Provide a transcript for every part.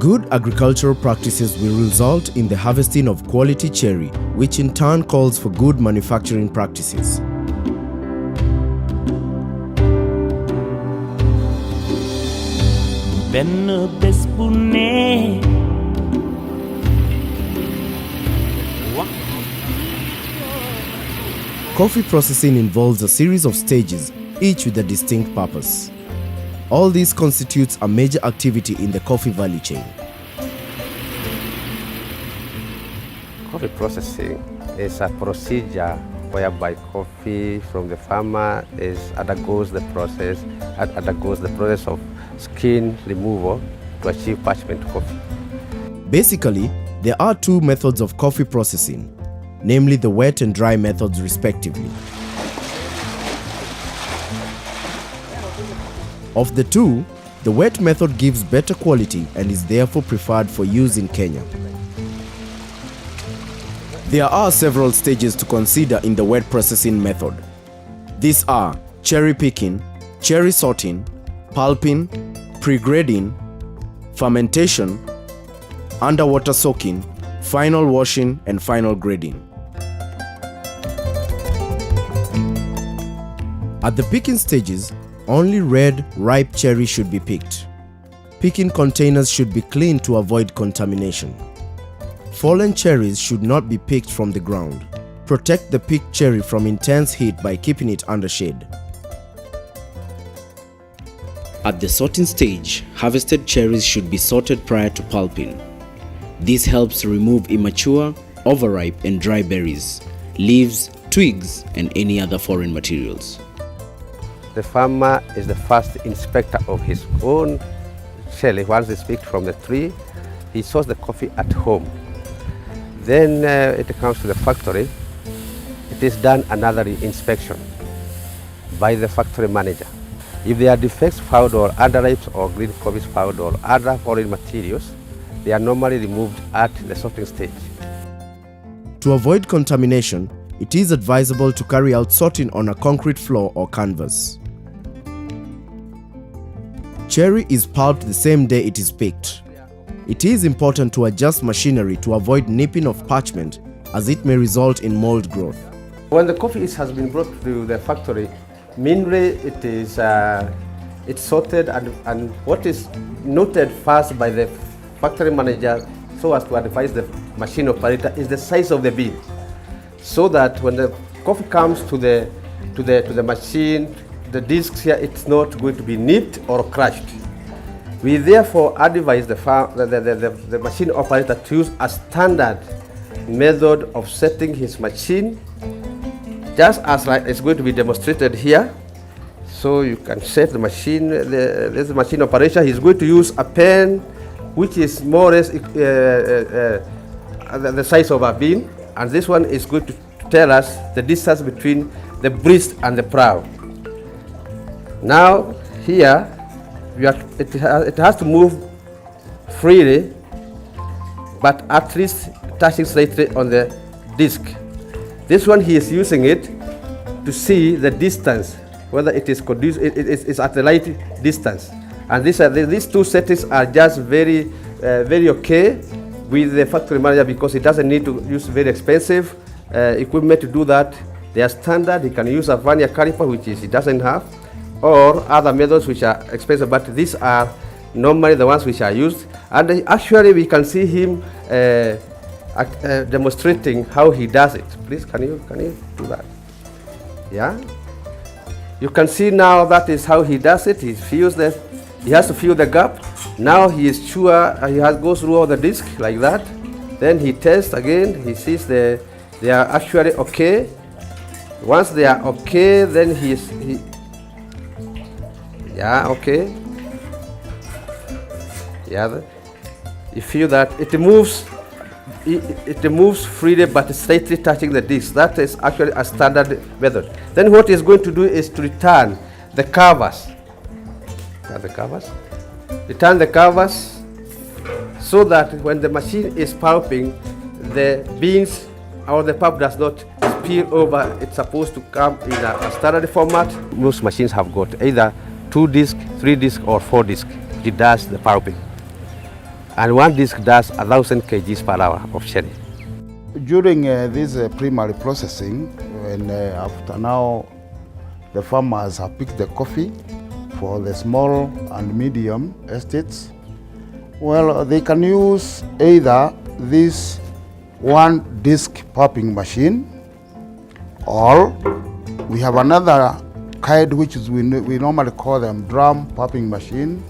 Good agricultural practices will result in the harvesting of quality cherry, which in turn calls for good manufacturing practices. Coffee processing involves a series of stages, each with a distinct purpose. All this constitutes a major activity in the coffee value chain. Coffee processing is a procedure whereby coffee from the farmer undergoes the process of skin removal to achieve parchment coffee. Basically, there are two methods of coffee processing, namely the wet and dry methods respectively. Of the two, the wet method gives better quality and is therefore preferred for use in Kenya. There are several stages to consider in the wet processing method. These are cherry picking, cherry sorting, pulping, pre-grading, fermentation, underwater soaking, final washing, and final grading. At the picking stages, only red, ripe cherry should be picked. Picking containers should be cleaned to avoid contamination. Fallen cherries should not be picked from the ground. Protect the picked cherry from intense heat by keeping it under shade. At the sorting stage, harvested cherries should be sorted prior to pulping. This helps remove immature, overripe and dry berries, leaves, twigs and any other foreign materials. The farmer is the first inspector of his own cherry. Once it's picked from the tree, he sorts the coffee at home. Then it comes to the factory. It is done another inspection by the factory manager. If there are defects found or underripes or green coffees found or other foreign materials, they are normally removed at the sorting stage. To avoid contamination, it is advisable to carry out sorting on a concrete floor or canvas. Cherry is pulped the same day it is picked. It is important to adjust machinery to avoid nipping of parchment, as it may result in mold growth. When the coffee has been brought to the factory, mainly it's sorted and what is noted first by the factory manager so as to advise the machine operator is the size of the bean, so that when the coffee comes to the machine, the discs here, it's not going to be nipped or crushed. We therefore advise the machine operator to use a standard method of setting his machine, just as it's going to be demonstrated here. So you can set the machine, this machine operator, he's going to use a pen which is more or less the size of a bean, and this one is going to tell us the distance between the breast and the prow. Now here, it has to move freely, but at least touching slightly on the disc. This one he is using it to see the distance, whether it is it's at the right distance. And these two settings are just very okay with the factory manager, because he doesn't need to use very expensive equipment to do that. They are standard. He can use a vernier caliper, which he doesn't have, or other methods which are expensive, but these are normally the ones which are used. And actually we can see him demonstrating how he does it. Please, can you do that? Yeah, you can see now that is how he does it. He has to fill the gap. Now he is sure goes through all the disc like that. Then he tests again. He sees they are actually okay. Once they are okay, then okay. Yeah, you feel that it moves freely, but slightly touching the disc. That is actually a standard method. Then what he's going to do is to return the covers. Return the covers so that when the machine is pulping, the beans or the pulp does not spill over. It's supposed to come in a standard format. Most machines have got either 2 disc, 3 disc or 4 disc. It does the pulping. And one disc does 1,000 kgs per hour of cherry. During this primary processing, when after now the farmers have picked the coffee for the small and medium estates, well, they can use either this one disc popping machine, or we have another kind which is we normally call them drum popping machine,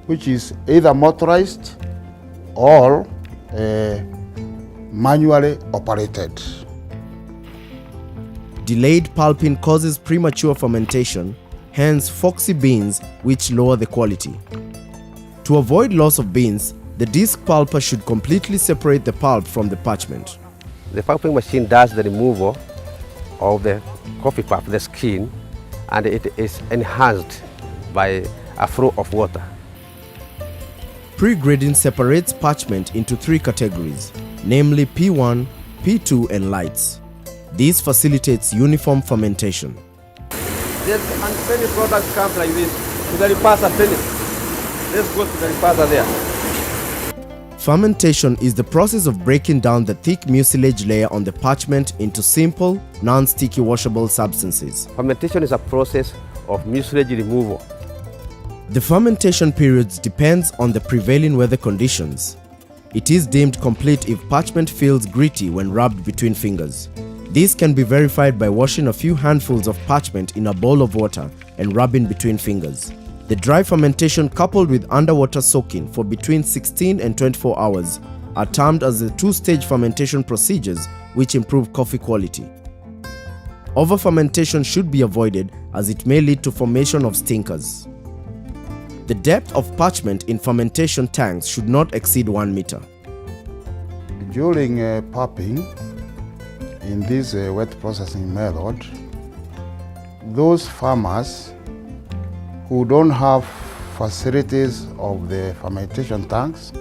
which is either motorized or manually operated. Delayed pulping causes premature fermentation, hence foxy beans which lower the quality. To avoid loss of beans, the disc pulper should completely separate the pulp from the parchment. The pulping machine does the removal of the coffee pulp, the skin, and it is enhanced by a flow of water. Pre-grading separates parchment into three categories, namely P1, P2 and lights. This facilitates uniform fermentation. This unfinished product comes like this to the repasser finish. Let's go to the repasser there. Fermentation is the process of breaking down the thick mucilage layer on the parchment into simple, non-sticky washable substances. Fermentation is a process of mucilage removal. The fermentation periods depends on the prevailing weather conditions. It is deemed complete if parchment feels gritty when rubbed between fingers. This can be verified by washing a few handfuls of parchment in a bowl of water and rubbing between fingers. The dry fermentation coupled with underwater soaking for between 16 and 24 hours are termed as the two-stage fermentation procedures which improve coffee quality. Over-fermentation should be avoided as it may lead to formation of stinkers. The depth of parchment in fermentation tanks should not exceed 1 meter. During popping in this wet processing method, those farmers who don't have facilities of the fermentation tanks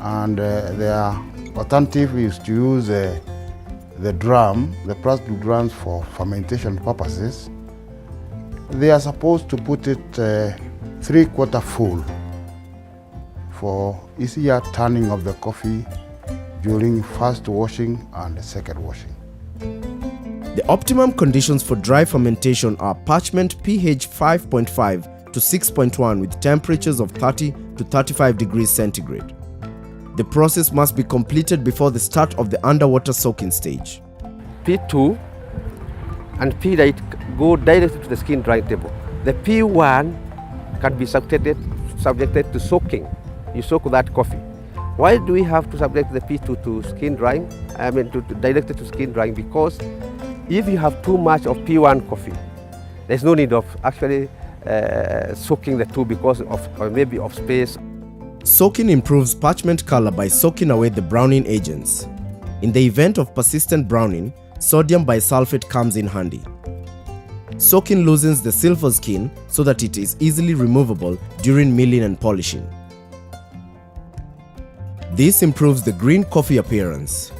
and their alternative is to use the drum, the plastic drums for fermentation purposes, they are supposed to put it 3/4 full for easier turning of the coffee during first washing and second washing. The optimum conditions for dry fermentation are parchment pH 5.5 to 6.1 with temperatures of 30 to 35 degrees centigrade. The process must be completed before the start of the underwater soaking stage. P2 and P8 go directly to the skin drying table. The P1 can be subjected to soaking. You soak that coffee. Why do we have to subject the P2 to skin drying? Directly to skin drying, because if you have too much of P1 coffee, there's no need of actually soaking the two because of maybe of space. Soaking improves parchment color by soaking away the browning agents. In the event of persistent browning, sodium bisulfate comes in handy. Soaking loosens the silver skin so that it is easily removable during milling and polishing. This improves the green coffee appearance.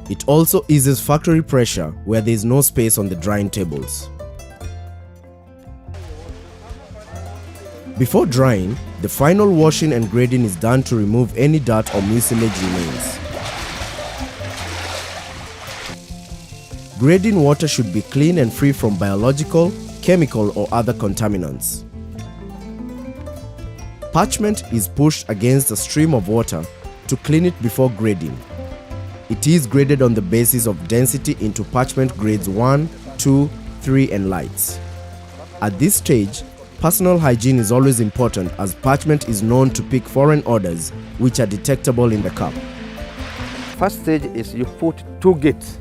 It also eases factory pressure where there is no space on the drying tables. Before drying, the final washing and grading is done to remove any dirt or mucilage remains. Grading water should be clean and free from biological, chemical or other contaminants. Parchment is pushed against a stream of water to clean it before grading. It is graded on the basis of density into parchment grades 1, 2, 3 and lights. At this stage, personal hygiene is always important as parchment is known to pick foreign odors which are detectable in the cup. First stage is you put 2 gates,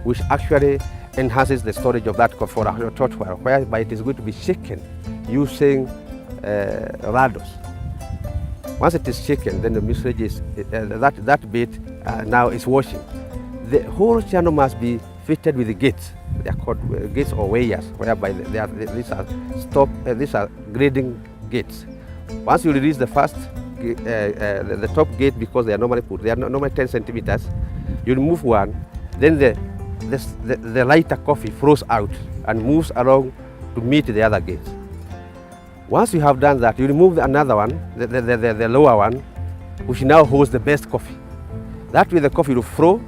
which actually enhances the storage of that coffee for a short while, whereby it is going to be shaken using raddles. Once it is shaken, then the mucilage is, that bit now is washing. The whole channel must be fitted with the gates. They are called gates or weighers, whereby these are grading gates. Once you release the first, the top gate, because they are normally 10 centimeters, you remove one, then the lighter coffee flows out and moves along to meet the other gates. Once you have done that, you remove another one, the lower one, which now holds the best coffee. That way the coffee will flow,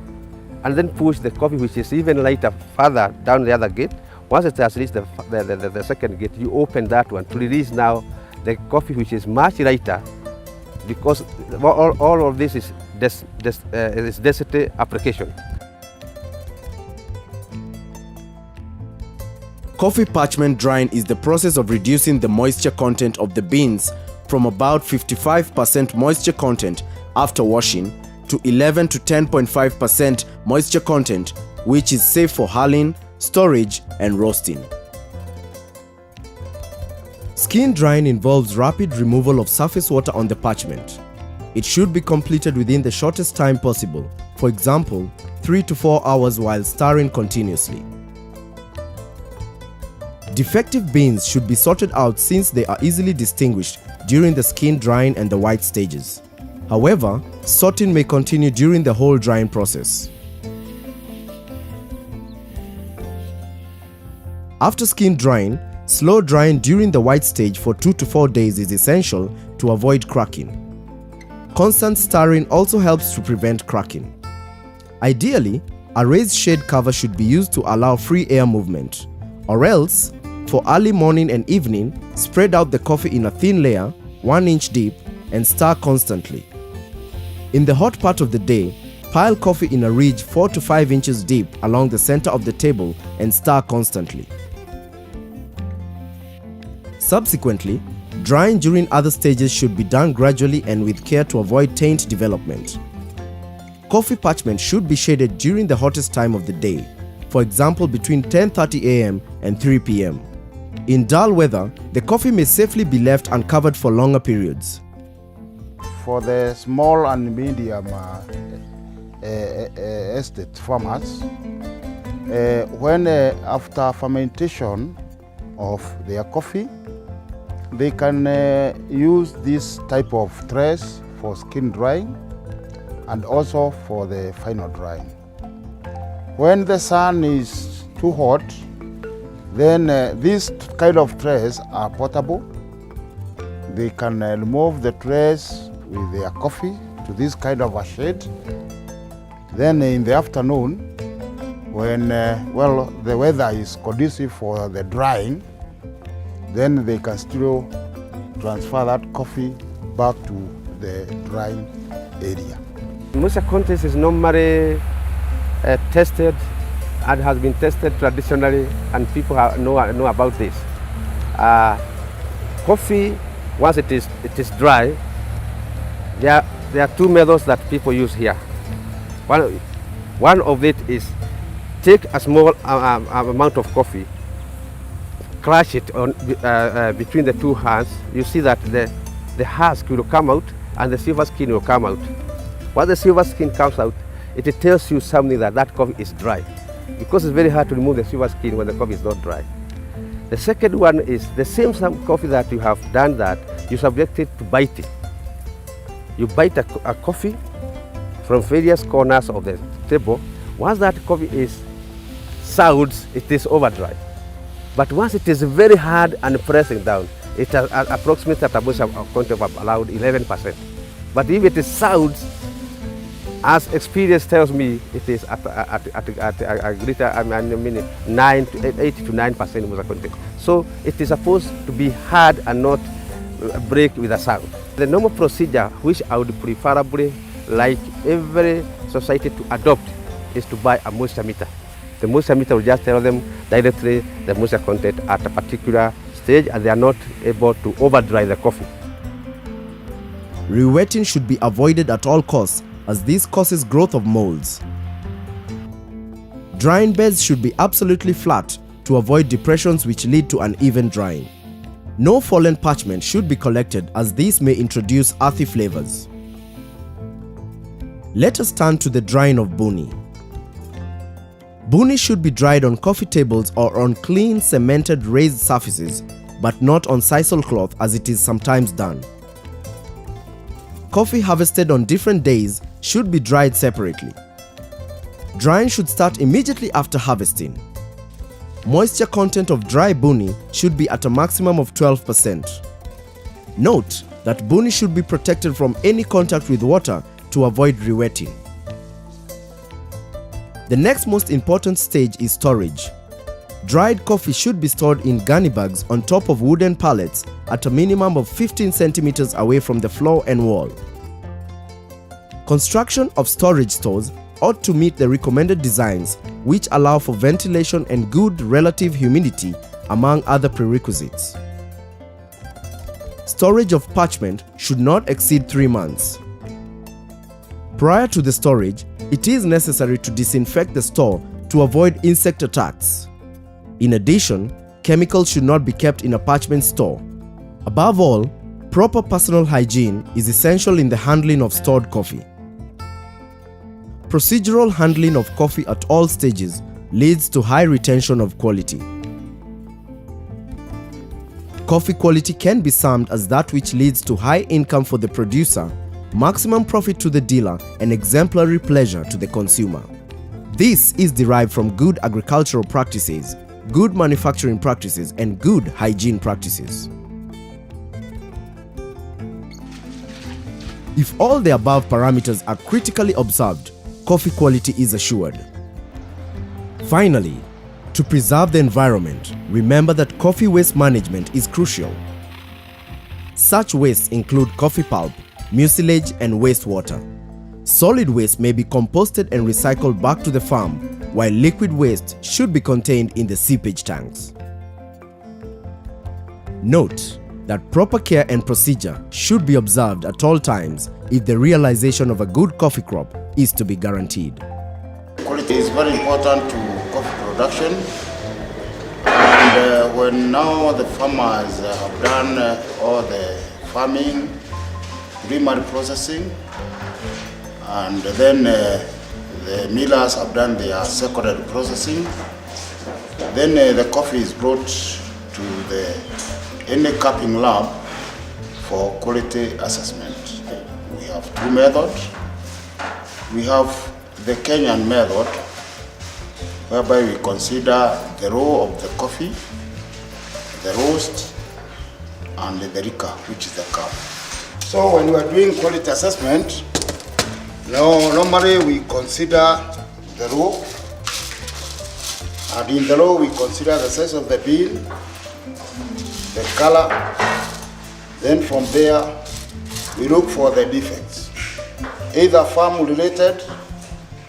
and then push the coffee which is even lighter further down the other gate. Once it has reached the second gate, you open that one to release now the coffee which is much lighter, because all of this is density application. Coffee parchment drying is the process of reducing the moisture content of the beans from about 55% moisture content after washing to 11 to 10.5% moisture content, which is safe for hulling, storage, and roasting. Skin drying involves rapid removal of surface water on the parchment. It should be completed within the shortest time possible, for example, 3 to 4 hours while stirring continuously. Defective beans should be sorted out since they are easily distinguished during the skin drying and the white stages. However, sorting may continue during the whole drying process. After skin drying, slow drying during the white stage for 2 to 4 days is essential to avoid cracking. Constant stirring also helps to prevent cracking. Ideally, a raised shade cover should be used to allow free air movement, or else, for early morning and evening, spread out the coffee in a thin layer, 1 inch deep, and stir constantly. In the hot part of the day, pile coffee in a ridge 4 to 5 inches deep along the center of the table and stir constantly. Subsequently, drying during other stages should be done gradually and with care to avoid taint development. Coffee parchment should be shaded during the hottest time of the day, for example between 10:30 a.m. and 3 p.m. In dull weather, the coffee may safely be left uncovered for longer periods. For the small and medium estate farmers, when after fermentation of their coffee, they can use this type of trays for skin drying and also for the final drying. When the sun is too hot, then these kind of trays are portable. They can remove the trays with their coffee to this kind of a shade. Then in the afternoon, when the weather is conducive for the drying, then they can still transfer that coffee back to the drying area. Moisture content is normally tested and has been tested traditionally, and people know about this. Coffee, once it is dry, there are two methods that people use here. One of it is take a small amount of coffee, crush it on, between the two hands. You see that the husk will come out and the silver skin will come out. Once the silver skin comes out, it tells you something that coffee is dry, because it's very hard to remove the silver skin when the coffee is not dry. The second one is the same coffee that you have done that, you subject it to biting. You bite a coffee from various corners of the table. Once that coffee is sours, it is over dry. But once it is very hard and pressing down, it has approximately at a moisture content of around 11%. But if it is sours, as experience tells me, it is at a greater, 8 to 9% moisture content. So it is supposed to be hard and not break with a sound. The normal procedure, which I would preferably like every society to adopt, is to buy a moisture meter. The moisture meter will just tell them directly the moisture content at a particular stage, and they are not able to over dry the coffee. Re-wetting should be avoided at all costs, as this causes growth of molds. Drying beds should be absolutely flat to avoid depressions which lead to uneven drying. No fallen parchment should be collected, as these may introduce earthy flavors. Let us turn to the drying of buni. Buni should be dried on coffee tables or on clean cemented raised surfaces, but not on sisal cloth as it is sometimes done. Coffee harvested on different days should be dried separately. Drying should start immediately after harvesting. Moisture content of dry buni should be at a maximum of 12%. Note that buni should be protected from any contact with water to avoid rewetting. The next most important stage is storage. Dried coffee should be stored in gunny bags on top of wooden pallets at a minimum of 15 centimeters away from the floor and wall. Construction of storage stores ought to meet the recommended designs, which allow for ventilation and good relative humidity, among other prerequisites. Storage of parchment should not exceed 3 months. Prior to the storage, it is necessary to disinfect the store to avoid insect attacks. In addition, chemicals should not be kept in a parchment store. Above all, proper personal hygiene is essential in the handling of stored coffee. Procedural handling of coffee at all stages leads to high retention of quality. Coffee quality can be summed as that which leads to high income for the producer, maximum profit to the dealer, and exemplary pleasure to the consumer. This is derived from good agricultural practices, good manufacturing practices, and good hygiene practices. If all the above parameters are critically observed, coffee quality is assured. Finally, to preserve the environment, remember that coffee waste management is crucial. Such wastes include coffee pulp, mucilage, and wastewater. Solid waste may be composted and recycled back to the farm, while liquid waste should be contained in the seepage tanks. Note that proper care and procedure should be observed at all times if the realization of a good coffee crop is to be guaranteed. Quality is very important to coffee production, and when now the farmers have done all the farming, primary processing, and then the millers have done their secondary processing, then the coffee is brought to the any cupping lab for quality assessment. We have two methods. We have the Kenyan method, whereby we consider the raw of the coffee, the roast, and the rica, which is the cup. So when we are doing quality assessment, normally we consider the raw, and in the raw we consider the size of the bean, the color. Then from there we look for the defects, either farm related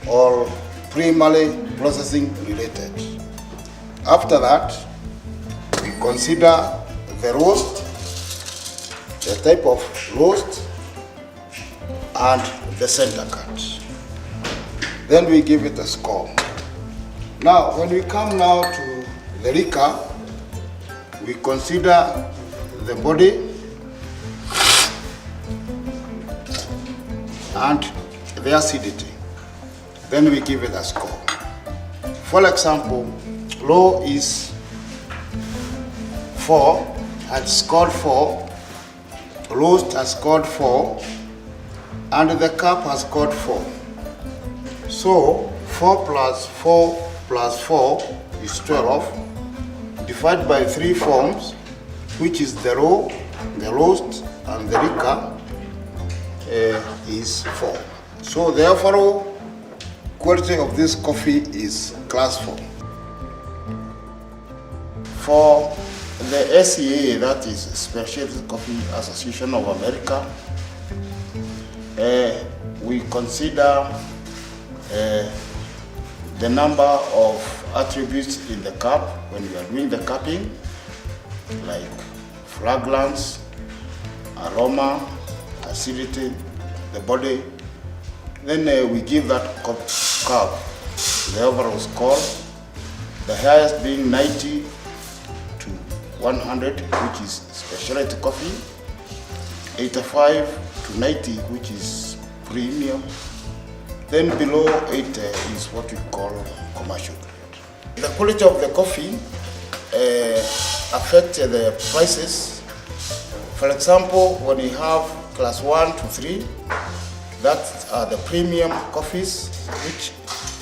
or primarily processing related. After that, we consider the roast, the type of roast, and the center cut. Then we give it a score. Now, when we come now to the rica, we consider the body and the acidity. Then we give it a score. For example, low is 4, had scored 4, roast has scored 4, and the cup has scored 4. So 4 plus 4 plus 4 is 12. Divided by 3 forms, which is the raw, the roast, and the rica, is 4. So therefore, quality of this coffee is class 4. For the SCA, that is Specialty Coffee Association of America, we consider the number of attributes in the cup when we are doing the cupping, like fragrance, aroma, acidity, the body. Then we give that cup the overall score, the highest being 90 to 100, which is specialty coffee, 85 to 90, which is premium. Then below 80 is what we call commercial grade. The quality of the coffee affects the prices. For example, when you have class 1 to 3, that are the premium coffees, which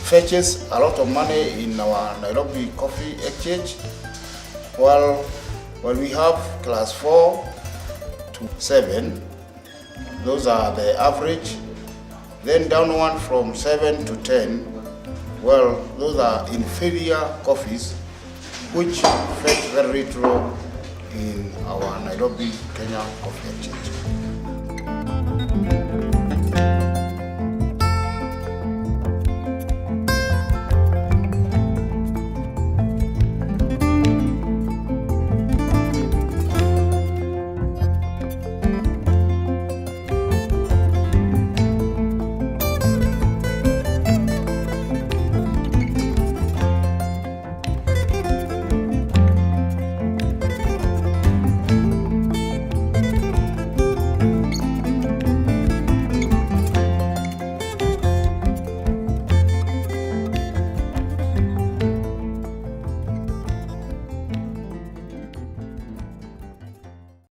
fetches a lot of money in our Nairobi Coffee Exchange. While we have class 4 to to 7. Those are the average. Then down one from 7 to 10, well, those are inferior coffees, which fetch very little in our Nairobi, Kenya Coffee Exchange.